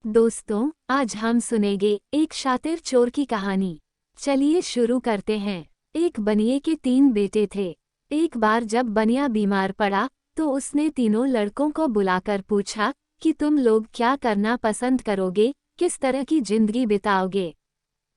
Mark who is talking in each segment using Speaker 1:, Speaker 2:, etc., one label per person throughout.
Speaker 1: दोस्तों, आज हम सुनेंगे एक शातिर चोर की कहानी। चलिए शुरू करते हैं। एक बनिए के 3 बेटे थे। एक बार जब बनिया बीमार पड़ा तो उसने तीनों लड़कों को बुलाकर पूछा कि तुम लोग क्या करना पसंद करोगे, किस तरह की जिंदगी बिताओगे।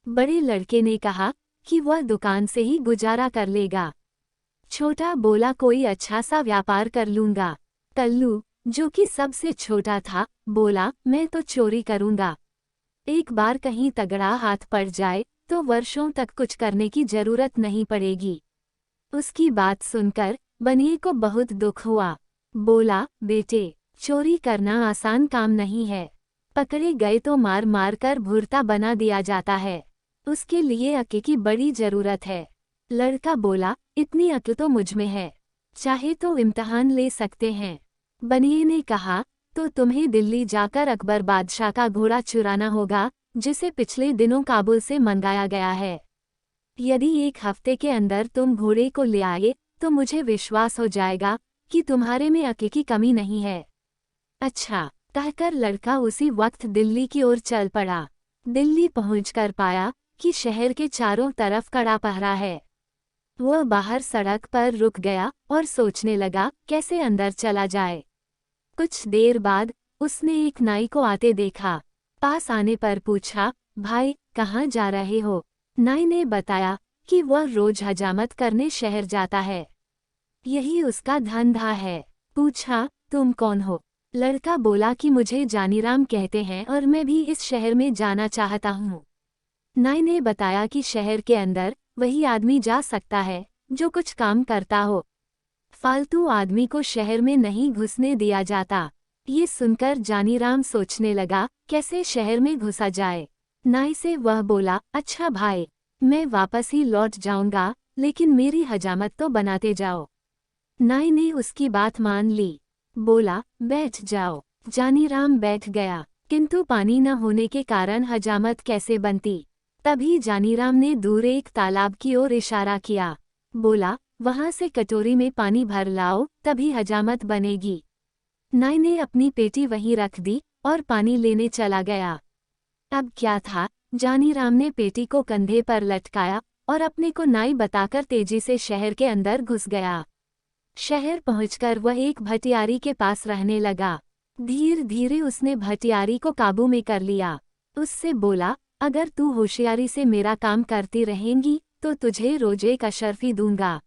Speaker 1: बड़े लड़के ने कहा कि वह दुकान से ही गुजारा कर लेगा। छोटा बोला कोई अच्छा सा व्यापार कर लूंगा। कल्लू, जो कि सबसे छोटा था, बोला मैं तो चोरी करूंगा। एक बार कहीं तगड़ा हाथ पड़ जाए तो वर्षों तक कुछ करने की जरूरत नहीं पड़ेगी। उसकी बात सुनकर बनिए को बहुत दुख हुआ। बोला, बेटे, चोरी करना आसान काम नहीं है। पकड़े गए तो मार मार कर भुर्ता बना दिया जाता है। उसके लिए अक्ल की बड़ी जरूरत है। लड़का बोला, इतनी अक्ल तो मुझ में है, चाहे तो इम्तिहान ले सकते हैं। बनिए ने कहा, तो तुम्हें दिल्ली जाकर अकबर बादशाह का घोड़ा चुराना होगा, जिसे पिछले दिनों काबुल से मंगाया गया है। यदि 1 हफ्ते के अंदर तुम घोड़े को ले आए तो मुझे विश्वास हो जाएगा कि तुम्हारे में अक्ल की कमी नहीं है। अच्छा, कहकर लड़का उसी वक्त दिल्ली की ओर चल पड़ा। दिल्ली पहुंचकर पाया कि शहर के चारों तरफ कड़ा पहरा है। वह बाहर सड़क पर रुक गया और सोचने लगा कैसे अंदर चला जाए। कुछ देर बाद उसने एक नाई को आते देखा। पास आने पर पूछा, भाई कहाँ जा रहे हो। नाई ने बताया कि वह रोज हजामत करने शहर जाता है, यही उसका धंधा है। पूछा, तुम कौन हो। लड़का बोला कि मुझे जानीराम कहते हैं और मैं भी इस शहर में जाना चाहता हूँ। नाई ने बताया कि शहर के अंदर वही आदमी जा सकता है जो कुछ काम करता हो, फालतू आदमी को शहर में नहीं घुसने दिया जाता। ये सुनकर जानीराम सोचने लगा कैसे शहर में घुसा जाए। नाई से वह बोला, अच्छा भाई, मैं वापस ही लौट जाऊंगा, लेकिन मेरी हजामत तो बनाते जाओ। नाई ने उसकी बात मान ली। बोला, बैठ जाओ। जानीराम बैठ गया, किंतु पानी न होने के कारण हजामत कैसे बनती। तभी जानीराम ने दूर एक तालाब की ओर इशारा किया। बोला, वहां से कटोरी में पानी भर लाओ, तभी हजामत बनेगी। नाई ने अपनी पेटी वहीं रख दी और पानी लेने चला गया। अब क्या था, जानीराम ने पेटी को कंधे पर लटकाया और अपने को नाई बताकर तेजी से शहर के अंदर घुस गया। शहर पहुंचकर वह एक भटियारी के पास रहने लगा। धीरे धीरे उसने भटियारी को काबू में कर लिया। उससे बोला, अगर तू होशियारी से मेरा काम करती रहेंगी तो तुझे रोज एक अशर्फी दूंगा।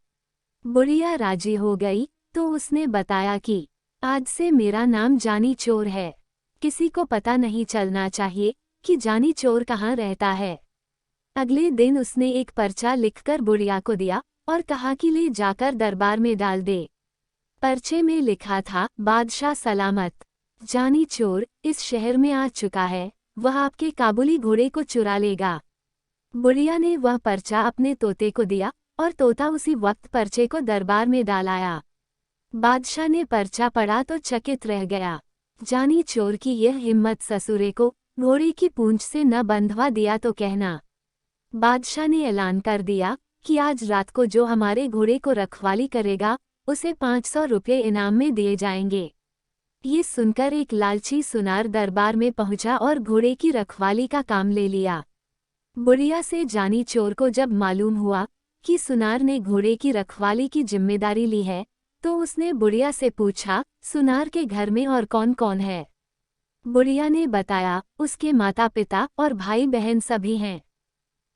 Speaker 1: बुढ़िया राजी हो गई तो उसने बताया कि आज से मेरा नाम जानी चोर है। किसी को पता नहीं चलना चाहिए कि जानी चोर कहाँ रहता है। अगले दिन उसने एक पर्चा लिखकर बुढ़िया को दिया और कहा कि ले जाकर दरबार में डाल दे। पर्चे में लिखा था, बादशाह सलामत, जानी चोर इस शहर में आ चुका है, वह आपके काबुली घोड़े को चुरा लेगा। बुढ़िया ने वह पर्चा अपने तोते को दिया और तोता उसी वक्त पर्चे को दरबार में डाल आया। बादशाह ने पर्चा पढ़ा तो चकित रह गया। जानी चोर की यह हिम्मत, ससुरे को घोड़े की पूंछ से न बंधवा दिया तो कहना। बादशाह ने ऐलान कर दिया कि आज रात को जो हमारे घोड़े को रखवाली करेगा उसे 500 रुपये इनाम में दिए जाएंगे। ये सुनकर एक लालची सुनार दरबार में पहुंचा और घोड़े की रखवाली का काम ले लिया। बुढ़िया से जानी चोर को जब मालूम हुआ कि सुनार ने घोड़े की रखवाली की जिम्मेदारी ली है तो उसने बुढ़िया से पूछा, सुनार के घर में और कौन कौन है। बुढ़िया ने बताया, उसके माता पिता और भाई बहन सभी हैं।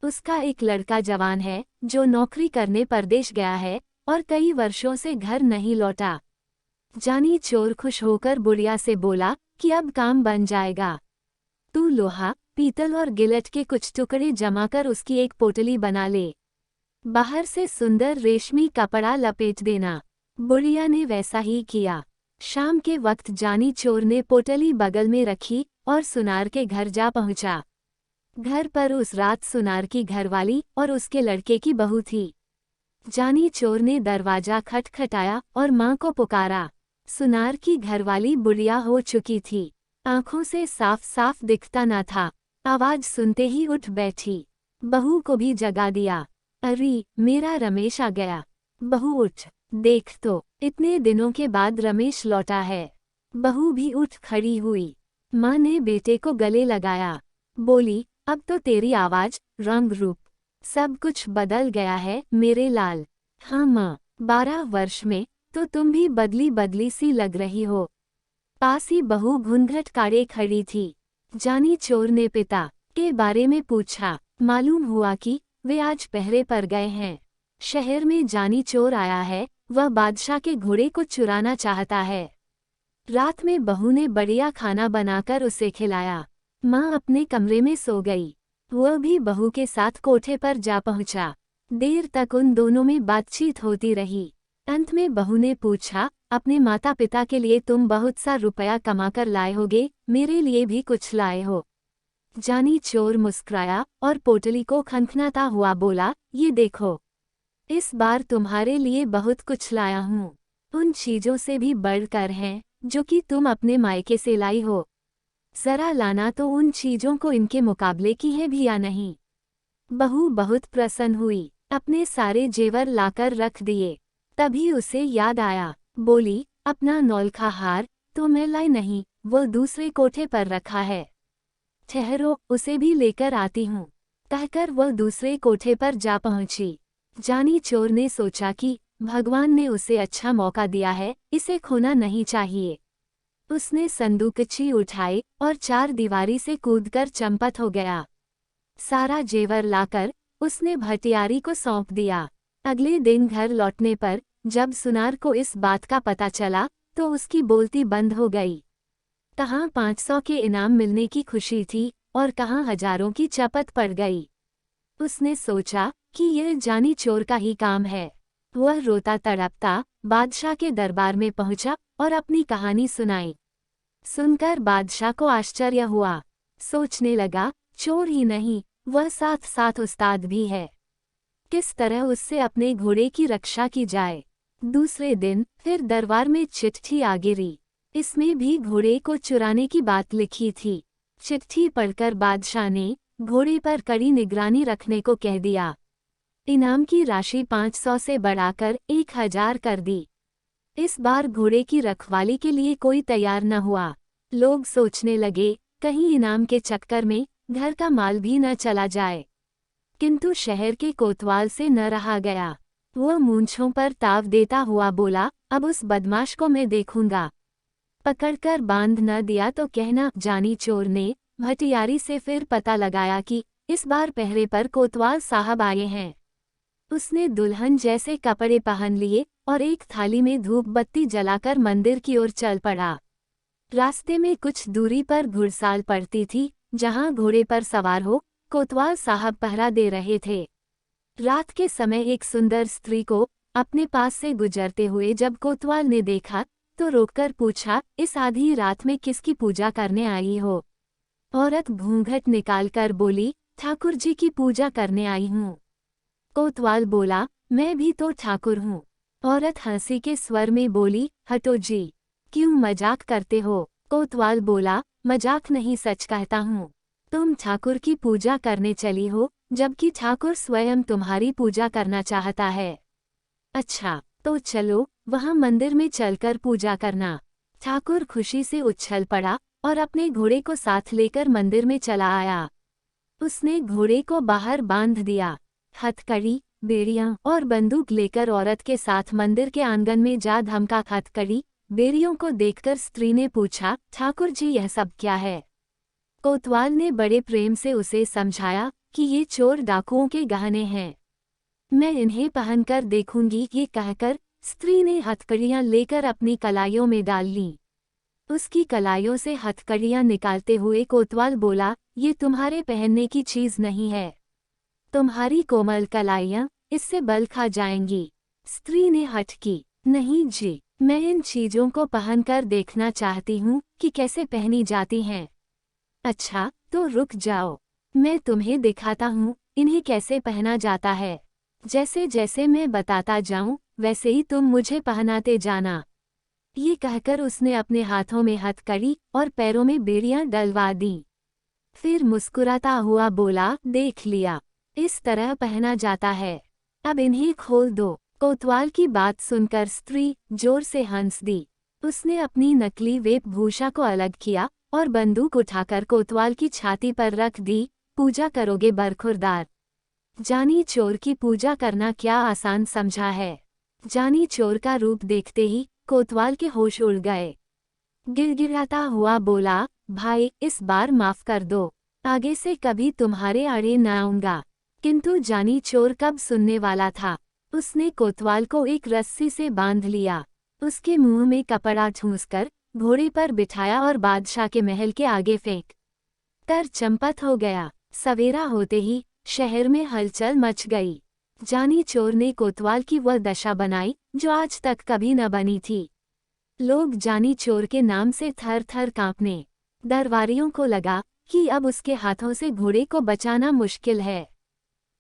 Speaker 1: उसका एक लड़का जवान है जो नौकरी करने परदेश गया है और कई वर्षों से घर नहीं लौटा। जानी चोर खुश होकर बुढ़िया से बोला कि अब काम बन जाएगा। तू लोहा, पीतल और गिलट के कुछ टुकड़े जमाकर उसकी एक पोटली बना ले। बाहर से सुंदर रेशमी कपड़ा लपेट देना। बुढ़िया ने वैसा ही किया। शाम के वक्त जानी चोर ने पोटली बगल में रखी और सुनार के घर जा पहुंचा। घर पर उस रात सुनार की घरवाली और उसके लड़के की बहू थी। जानी चोर ने दरवाजा खटखटाया और मां को पुकारा। सुनार की घरवाली बुढ़िया हो चुकी थी, आंखों से साफ साफ दिखता न था। आवाज सुनते ही उठ बैठी। बहू को भी जगा दिया। अरे, मेरा रमेश आ गया। बहू उठ, देख तो, इतने दिनों के बाद रमेश लौटा है। बहू भी उठ खड़ी हुई। माँ ने बेटे को गले लगाया, बोली, अब तो तेरी आवाज, रंग रूप सब कुछ बदल गया है मेरे लाल। हाँ माँ, 12 वर्ष में तो तुम भी बदली बदली सी लग रही हो। पास ही बहू घूंघट काढ़े खड़ी थी। जानी चोर ने पिता के बारे में पूछा। मालूम हुआ कि वे आज पहरे पर गए हैं। शहर में जानी चोर आया है, वह बादशाह के घोड़े को चुराना चाहता है। रात में बहू ने बढ़िया खाना बनाकर उसे खिलाया। माँ अपने कमरे में सो गई। वह भी बहू के साथ कोठे पर जा पहुंचा। देर तक उन दोनों में बातचीत होती रही। अंत में बहू ने पूछा, अपने माता पिता के लिए तुम बहुत सा रुपया कमाकर लाए होगे, मेरे लिए भी कुछ लाए हो? जानी चोर मुस्कुराया और पोटली को खनखनाता हुआ बोला, ये देखो, इस बार तुम्हारे लिए बहुत कुछ लाया हूँ। उन चीजों से भी बढ़कर हैं जो कि तुम अपने मायके से लाई हो। जरा लाना तो उन चीजों को इनके मुकाबले की है भी या नहीं। बहू बहुत प्रसन्न हुई, अपने सारे जेवर लाकर रख दिए। तभी उसे याद आया, बोली, अपना नौलखा हार तो मैं लाई नहीं, वो दूसरे कोठे पर रखा है। ठहरो, उसे भी लेकर आती हूँ। कहकर वह दूसरे कोठे पर जा पहुंची। जानी चोर ने सोचा कि भगवान ने उसे अच्छा मौका दिया है, इसे खोना नहीं चाहिए। उसने संदूकची उठाई और 4 दीवारी से कूदकर चंपत हो गया। सारा जेवर लाकर उसने भटियारी को सौंप दिया। अगले दिन घर लौटने पर जब सुनार को इस बात का पता चला तो उसकी बोलती बंद हो गई। कहाँ 500 के इनाम मिलने की खुशी थी और कहाँ हजारों की चपत पड़ गई। उसने सोचा कि यह जानी चोर का ही काम है। वह रोता तड़पता बादशाह के दरबार में पहुंचा और अपनी कहानी सुनाई। सुनकर बादशाह को आश्चर्य हुआ। सोचने लगा, चोर ही नहीं, वह साथ साथ उस्ताद भी है। किस तरह उससे अपने घोड़े की रक्षा की जाए। दूसरे दिन फिर दरबार में चिट्ठी आ गिरी। इसमें भी घोड़े को चुराने की बात लिखी थी। चिट्ठी पढ़कर बादशाह ने घोड़े पर कड़ी निगरानी रखने को कह दिया। इनाम की राशि 500 से बढ़ाकर 1000 कर दी। इस बार घोड़े की रखवाली के लिए कोई तैयार न हुआ। लोग सोचने लगे, कहीं इनाम के चक्कर में घर का माल भी न चला जाए। किंतु शहर के कोतवाल से न रहा गया। वह मूंछों पर ताव देता हुआ बोला, अब उस बदमाश को मैं देखूंगा। पकड़कर बांध न दिया तो कहना। जानी चोर ने भटियारी से फिर पता लगाया कि इस बार पहरे पर कोतवाल साहब आए हैं। उसने दुल्हन जैसे कपड़े पहन लिए और एक थाली में धूप बत्ती जलाकर मंदिर की ओर चल पड़ा। रास्ते में कुछ दूरी पर घुड़साल पड़ती थी, जहां घोड़े पर सवार हो कोतवाल साहब पहरा दे रहे थे। रात के समय एक सुंदर स्त्री को अपने पास से गुजरते हुए जब कोतवाल ने देखा तो रोककर पूछा, इस आधी रात में किसकी पूजा करने आई हो? औरत घूंघट निकालकर बोली, ठाकुर जी की पूजा करने आई हूँ। कोतवाल बोला, मैं भी तो ठाकुर हूँ। औरत हंसी के स्वर में बोली, हटो जी, क्यों मजाक करते हो? कोतवाल बोला, मजाक नहीं, सच कहता हूँ। तुम ठाकुर की पूजा करने चली हो, जबकि ठाकुर स्वयं तुम्हारी पूजा करना चाहता है। अच्छा, तो चलो, वहाँ मंदिर में चलकर पूजा करना। ठाकुर खुशी से उछल पड़ा और अपने घोड़े को साथ लेकर मंदिर में चला आया। उसने घोड़े को बाहर बांध दिया। हथकड़ी, बेड़ियां और बंदूक लेकर औरत के साथ मंदिर के आंगन में जा धमका। हथकड़ी, बेड़ियों को देखकर स्त्री ने पूछा, ठाकुर जी यह सब क्या है? कोतवाल ने बड़े प्रेम से उसे समझाया कि ये चोर डाकुओं के गहने हैं, मैं इन्हें पहनकर देखूंगी। ये कहकर स्त्री ने हथकड़ियां लेकर अपनी कलाइयों में डाल लीं। उसकी कलाइयों से हथकड़ियां निकालते हुए कोतवाल बोला, ये तुम्हारे पहनने की चीज नहीं है। तुम्हारी कोमल कलाइयां इससे बल खा जाएंगी। स्त्री ने हठ की, नहीं जी, मैं इन चीजों को पहनकर देखना चाहती हूँ कि कैसे पहनी जाती हैं। अच्छा, तो रुक जाओ, मैं तुम्हें दिखाता हूँ इन्हें कैसे पहना जाता है। जैसे जैसे मैं बताता जाऊं वैसे ही तुम मुझे पहनाते जाना। ये कहकर उसने अपने हाथों में हथकड़ी और पैरों में बेड़ियां डलवा दी। फिर मुस्कुराता हुआ बोला, देख लिया, इस तरह पहना जाता है। अब इन्हें खोल दो। कोतवाल की बात सुनकर स्त्री जोर से हंस दी। उसने अपनी नकली वेशभूषा को अलग किया और बंदूक उठाकर कोतवाल की छाती पर रख दी। पूजा करोगे बरखुरदार? जानी चोर की पूजा करना क्या आसान समझा है? जानी चोर का रूप देखते ही कोतवाल के होश उड़ गए। गिड़गिड़ाता हुआ बोला, भाई इस बार माफ कर दो, आगे से कभी तुम्हारे आड़े न आऊंगा। किंतु जानी चोर कब सुनने वाला था। उसने कोतवाल को एक रस्सी से बांध लिया, उसके मुंह में कपड़ा ठूंसकर घोड़े पर बिठाया और बादशाह के महल के आगे फेंक कर चंपत हो गया। सवेरा होते ही शहर में हलचल मच गई। जानी चोर ने कोतवाल की वह दशा बनाई जो आज तक कभी न बनी थी। लोग जानी चोर के नाम से थर थर कांपने। दरबारियों को लगा कि अब उसके हाथों से घोड़े को बचाना मुश्किल है।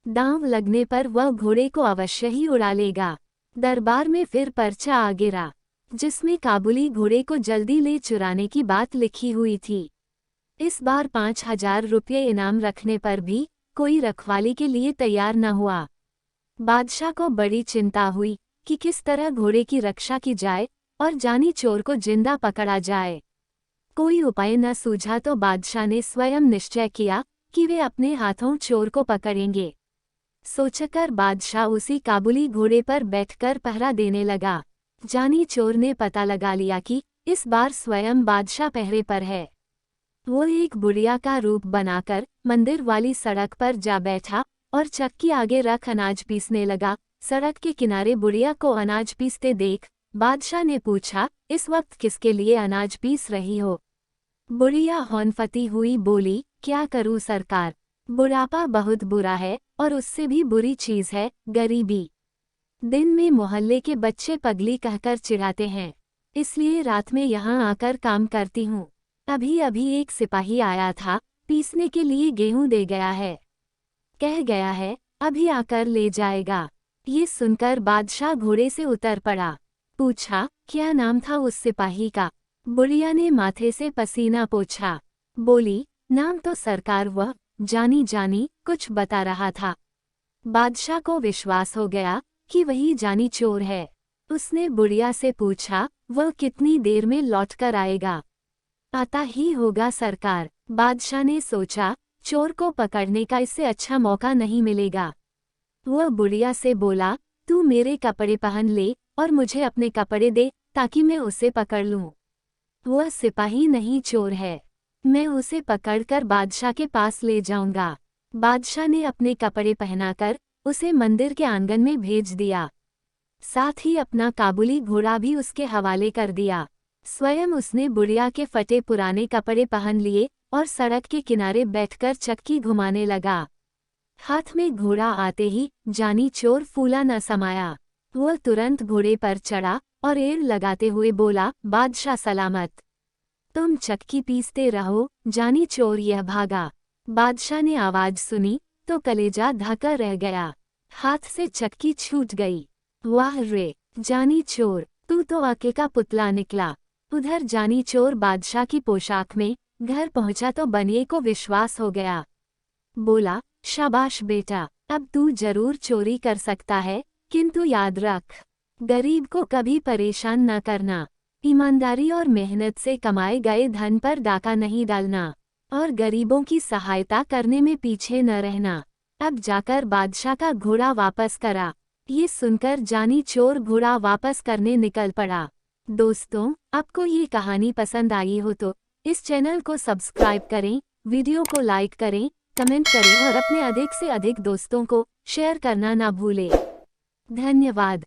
Speaker 1: दांव लगने पर वह घोड़े को अवश्य ही उड़ा लेगा। दरबार में फिर पर्चा आ गिरा, जिसमें काबुली घोड़े को जल्दी ले चुराने की बात लिखी हुई थी। इस बार 5,000 रुपये इनाम रखने पर भी कोई रखवाली के लिए तैयार न हुआ। बादशाह को बड़ी चिंता हुई कि किस तरह घोड़े की रक्षा की जाए और जानी चोर को जिंदा पकड़ा जाए। कोई उपाय न सूझा तो बादशाह ने स्वयं निश्चय किया कि वे अपने हाथों चोर को पकड़ेंगे। सोचकर बादशाह उसी काबुली घोड़े पर बैठकर पहरा देने लगा। जानी चोर ने पता लगा लिया कि इस बार स्वयं बादशाह पहरे पर है। वो एक बुढ़िया का रूप बनाकर मंदिर वाली सड़क पर जा बैठा और चक्की आगे रख अनाज पीसने लगा। सड़क के किनारे बुढ़िया को अनाज पीसते देख बादशाह ने पूछा, इस वक्त किसके लिए अनाज पीस रही हो? बुढ़िया हौनफती हुई बोली, क्या करूं सरकार, बुढ़ापा बहुत बुरा है और उससे भी बुरी चीज है गरीबी। दिन में मोहल्ले के बच्चे पगली कहकर चिढ़ाते हैं, इसलिए रात में यहाँ आकर काम करती हूँ। अभी अभी एक सिपाही आया था, पीसने के लिए गेहूं दे गया है, कह गया है अभी आकर ले जाएगा। ये सुनकर बादशाह घोड़े से उतर पड़ा। पूछा, क्या नाम था उस सिपाही का? बुढ़िया ने माथे से पसीना पोंछा। बोली, नाम तो सरकार वह जानी जानी कुछ बता रहा था। बादशाह को विश्वास हो गया कि वही जानी चोर है। उसने बुढ़िया से पूछा, वह कितनी देर में लौटकर आएगा? आता ही होगा सरकार। बादशाह ने सोचा, चोर को पकड़ने का इससे अच्छा मौका नहीं मिलेगा। वह बुढ़िया से बोला, तू मेरे कपड़े पहन ले और मुझे अपने कपड़े दे ताकि मैं उसे पकड़ लूं। वह सिपाही नहीं चोर है, मैं उसे पकड़कर बादशाह के पास ले जाऊंगा। बादशाह ने अपने कपड़े पहनाकर उसे मंदिर के आंगन में भेज दिया, साथ ही अपना काबुली घोड़ा भी उसके हवाले कर दिया। स्वयं उसने बुढ़िया के फटे पुराने कपड़े पहन लिए और सड़क के किनारे बैठकर चक्की घुमाने लगा। हाथ में घोड़ा आते ही जानी चोर फूला न समाया। वह तुरंत घोड़े पर चढ़ा और एड़ लगाते हुए बोला, बादशाह सलामत, तुम चक्की पीसते रहो। जानी चोर यह भागा। बादशाह ने आवाज सुनी तो कलेजा धक्का रह गया, हाथ से चक्की छूट गई। वाह रे जानी चोर, तू तो आके का पुतला निकला। उधर जानी चोर बादशाह की पोशाक में घर पहुंचा तो बनिए को विश्वास हो गया। बोला, शाबाश बेटा, अब तू जरूर चोरी कर सकता है, किंतु याद रख, गरीब को कभी परेशान न करना। ईमानदारी और मेहनत से कमाए गए धन पर डाका नहीं डालना और गरीबों की सहायता करने में पीछे न रहना। अब जाकर बादशाह का घोड़ा वापस करा। ये सुनकर जानी चोर घोड़ा वापस करने निकल पड़ा। दोस्तों, आपको ये कहानी पसंद आई हो तो इस चैनल को सब्सक्राइब करें, वीडियो को लाइक करें, कमेंट करें और अपने अधिक से अधिक दोस्तों को शेयर करना ना भूलें। धन्यवाद।